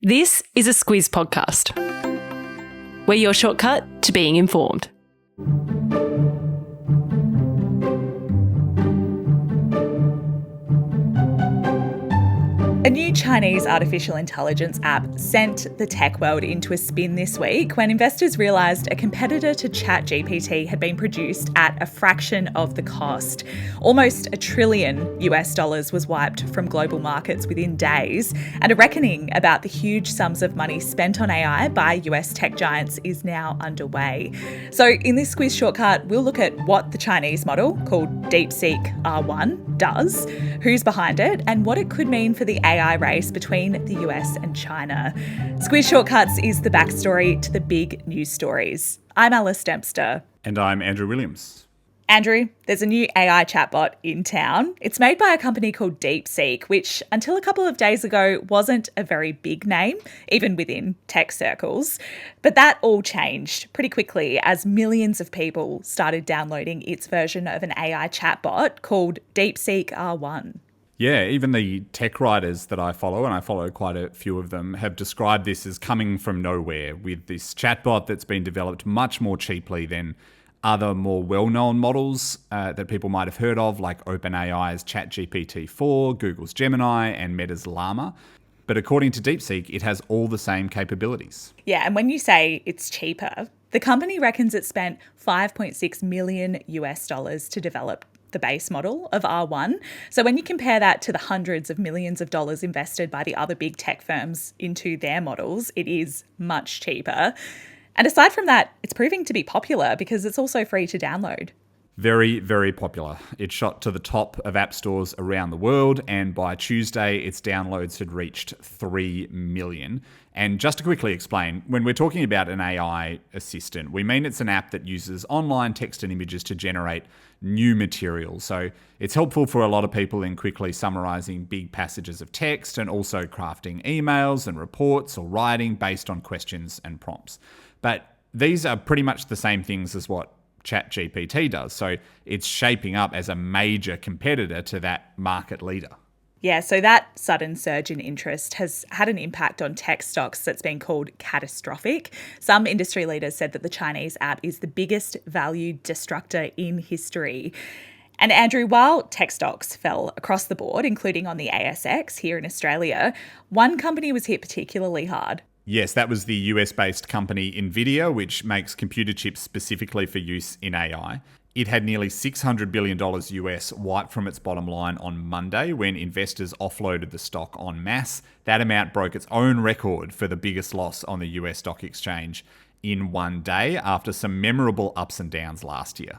This is a Squiz podcast. We're your shortcut to being informed. A new Chinese artificial intelligence app sent the tech world into a spin this week when investors realised a competitor to ChatGPT had been produced at a fraction of the cost. Almost $1 trillion was wiped from global markets within days, and a reckoning about the huge sums of money spent on AI by US tech giants is now underway. So in this Squiz Shortcut, we'll look at what the Chinese model, called DeepSeek R1, does, who's behind it, and what it could mean for the AI race between the US and China. Squiz Shortcuts is the backstory to the big news stories. I'm Alice Dempster. And I'm Andrew Williams. Andrew, there's a new AI chatbot in town. It's made by a company called DeepSeek, which until a couple of days ago wasn't a very big name, even within tech circles. But that all changed pretty quickly as millions of people started downloading its version of an AI chatbot called DeepSeek R1. Yeah, even the tech writers that I follow, and I follow quite a few of them, have described this as coming from nowhere with this chatbot that's been developed much more cheaply than other more well-known models that people might have heard of, like OpenAI's ChatGPT-4, Google's Gemini, and Meta's Llama. But according to DeepSeek, it has all the same capabilities. Yeah, and when you say it's cheaper, the company reckons it spent $5.6 million to develop the base model of R1. So when you compare that to the hundreds of millions of dollars invested by the other big tech firms into their models, it is much cheaper. And aside from that, it's proving to be popular because it's also free to download. Very, very popular. It shot to the top of app stores around the world, and by Tuesday, its downloads had reached 3 million. And just to quickly explain, when we're talking about an AI assistant, we mean it's an app that uses online text and images to generate new material. So it's helpful for a lot of people in quickly summarizing big passages of text and also crafting emails and reports or writing based on questions and prompts. But these are pretty much the same things as what ChatGPT does. So it's shaping up as a major competitor to that market leader. Yeah, so that sudden surge in interest has had an impact on tech stocks that's been called catastrophic. Some industry leaders said that the Chinese app is the biggest value destructor in history. And Andrew, while tech stocks fell across the board, including on the ASX here in Australia, one company was hit particularly hard. Yes, that was the US-based company NVIDIA, which makes computer chips specifically for use in AI. It had nearly $600 billion US wiped from its bottom line on Monday when investors offloaded the stock en masse. That amount broke its own record for the biggest loss on the US stock exchange in one day after some memorable ups and downs last year.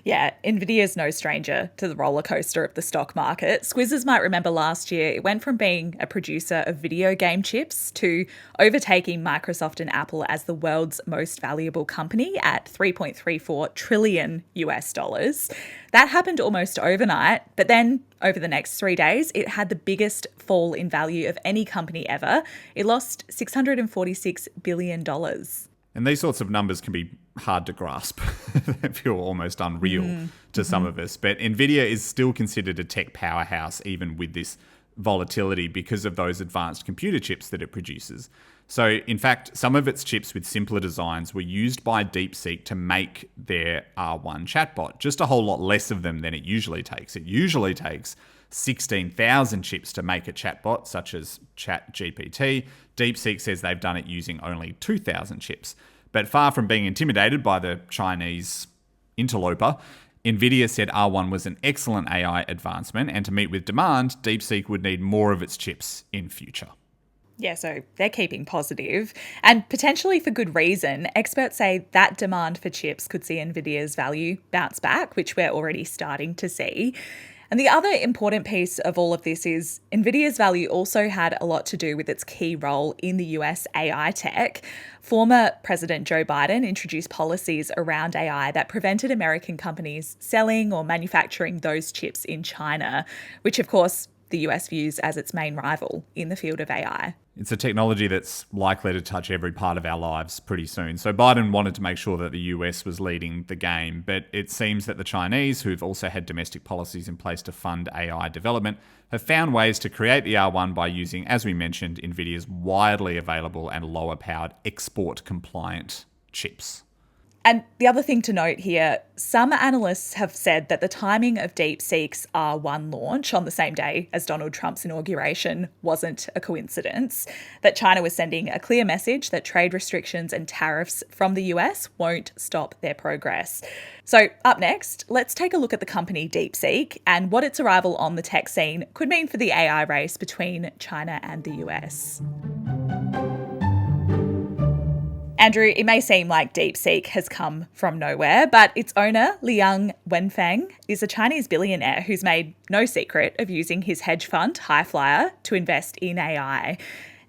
Yeah, NVIDIA's no stranger to the roller coaster of the stock market. Squizzers might remember last year it went from being a producer of video game chips to overtaking Microsoft and Apple as the world's most valuable company at $3.34 trillion. That happened almost overnight, but then over the next 3 days, it had the biggest fall in value of any company ever. It lost $646 billion. And these sorts of numbers can be hard to grasp. They feel almost unreal to some of us. But NVIDIA is still considered a tech powerhouse, even with this volatility, because of those advanced computer chips that it produces. So, in fact, some of its chips with simpler designs were used by DeepSeek to make their R1 chatbot. Just a whole lot less of them than it usually takes. It usually takes 16,000 chips to make a chatbot, such as ChatGPT. DeepSeek says they've done it using only 2,000 chips. But far from being intimidated by the Chinese interloper, NVIDIA said R1 was an excellent AI advancement, and to meet with demand, DeepSeek would need more of its chips in future. Yeah, so they're keeping positive, and potentially for good reason. Experts say that demand for chips could see NVIDIA's value bounce back, which we're already starting to see. And the other important piece of all of this is NVIDIA's value also had a lot to do with its key role in the US AI tech. Former President Joe Biden introduced policies around AI that prevented American companies selling or manufacturing those chips in China, which of course the US views as its main rival in the field of AI. It's a technology that's likely to touch every part of our lives pretty soon. So Biden wanted to make sure that the US was leading the game, but it seems that the Chinese, who've also had domestic policies in place to fund AI development, have found ways to create the R1 by using, as we mentioned, NVIDIA's widely available and lower-powered export-compliant chips. And the other thing to note here, some analysts have said that the timing of DeepSeek's R1 launch on the same day as Donald Trump's inauguration wasn't a coincidence, that China was sending a clear message that trade restrictions and tariffs from the US won't stop their progress. So up next, let's take a look at the company DeepSeek and what its arrival on the tech scene could mean for the AI race between China and the US. Andrew, it may seem like DeepSeek has come from nowhere, but its owner, Liang Wenfeng, is a Chinese billionaire who's made no secret of using his hedge fund, Highflyer, to invest in AI.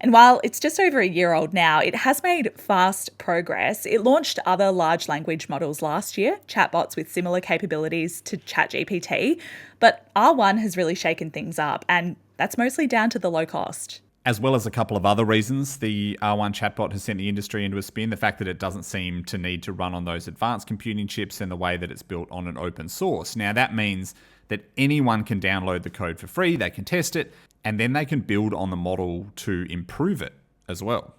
And while it's just over a year old now, it has made fast progress. It launched other large language models last year, chatbots with similar capabilities to ChatGPT, but R1 has really shaken things up, and that's mostly down to the low cost. As well as a couple of other reasons, the R1 chatbot has sent the industry into a spin. The fact that it doesn't seem to need to run on those advanced computing chips and the way that it's built on an open source. Now, that means that anyone can download the code for free, they can test it, and then they can build on the model to improve it as well.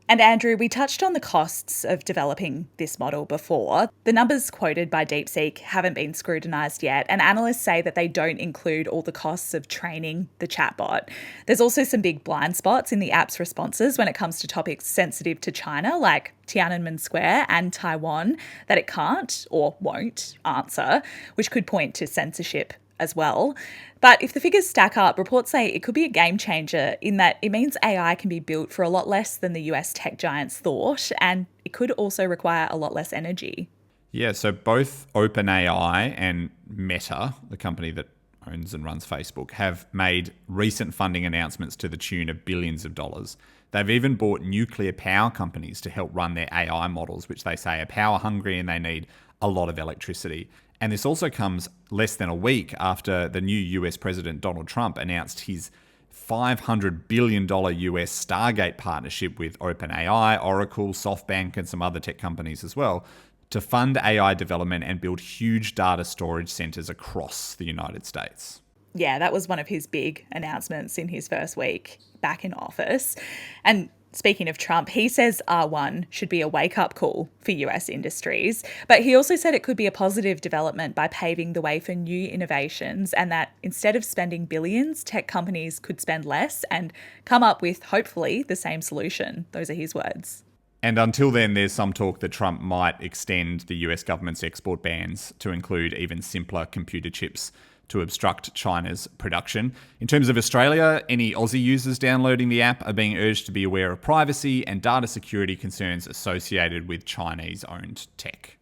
And Andrew, we touched on the costs of developing this model before. The numbers quoted by DeepSeek haven't been scrutinised yet, and analysts say that they don't include all the costs of training the chatbot. There's also some big blind spots in the app's responses when it comes to topics sensitive to China, like Tiananmen Square and Taiwan, that it can't or won't answer, which could point to censorship as well. But if the figures stack up, reports say it could be a game changer in that it means AI can be built for a lot less than the US tech giants thought, and it could also require a lot less energy. Yeah, so both OpenAI and Meta, the company that owns and runs Facebook, have made recent funding announcements to the tune of billions of dollars. They've even bought nuclear power companies to help run their AI models, which they say are power hungry and they need a lot of electricity. And this also comes less than a week after the new US President Donald Trump announced his $500 billion US Stargate partnership with OpenAI, Oracle, SoftBank, and some other tech companies as well, to fund AI development and build huge data storage centers across the United States. Yeah, that was one of his big announcements in his first week back in office. And speaking of Trump, he says R1 should be a wake-up call for US industries, but he also said it could be a positive development by paving the way for new innovations, and that instead of spending billions, tech companies could spend less and come up with, hopefully, the same solution. Those are his words. And until then, there's some talk that Trump might extend the US government's export bans to include even simpler computer chips to obstruct China's production. In terms of Australia, any Aussie users downloading the app are being urged to be aware of privacy and data security concerns associated with Chinese-owned tech.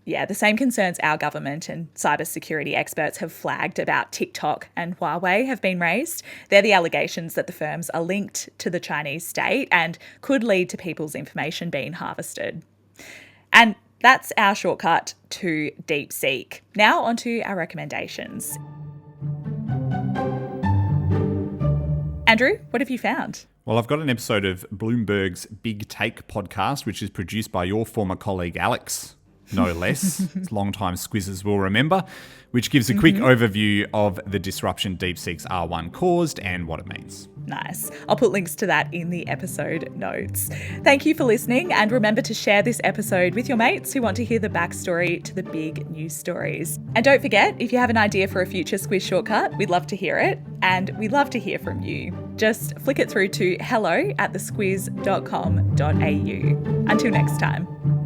Yeah, the same concerns our government and cybersecurity experts have flagged about TikTok and Huawei have been raised. They're the allegations that the firms are linked to the Chinese state and could lead to people's information being harvested. And that's our shortcut to DeepSeek. Now onto our recommendations. Andrew, what have you found? Well, I've got an episode of Bloomberg's Big Take podcast, which is produced by your former colleague Alex, no less. Long-time Squizzers will remember, which gives a quick overview of the disruption DeepSeek's R1 caused and what it means. Nice. I'll put links to that in the episode notes. Thank you for listening, and remember to share this episode with your mates who want to hear the backstory to the big news stories. And don't forget, if you have an idea for a future Squiz Shortcut, we'd love to hear it, and we'd love to hear from you. Just flick it through to hello@thesquiz.com.au. Until next time.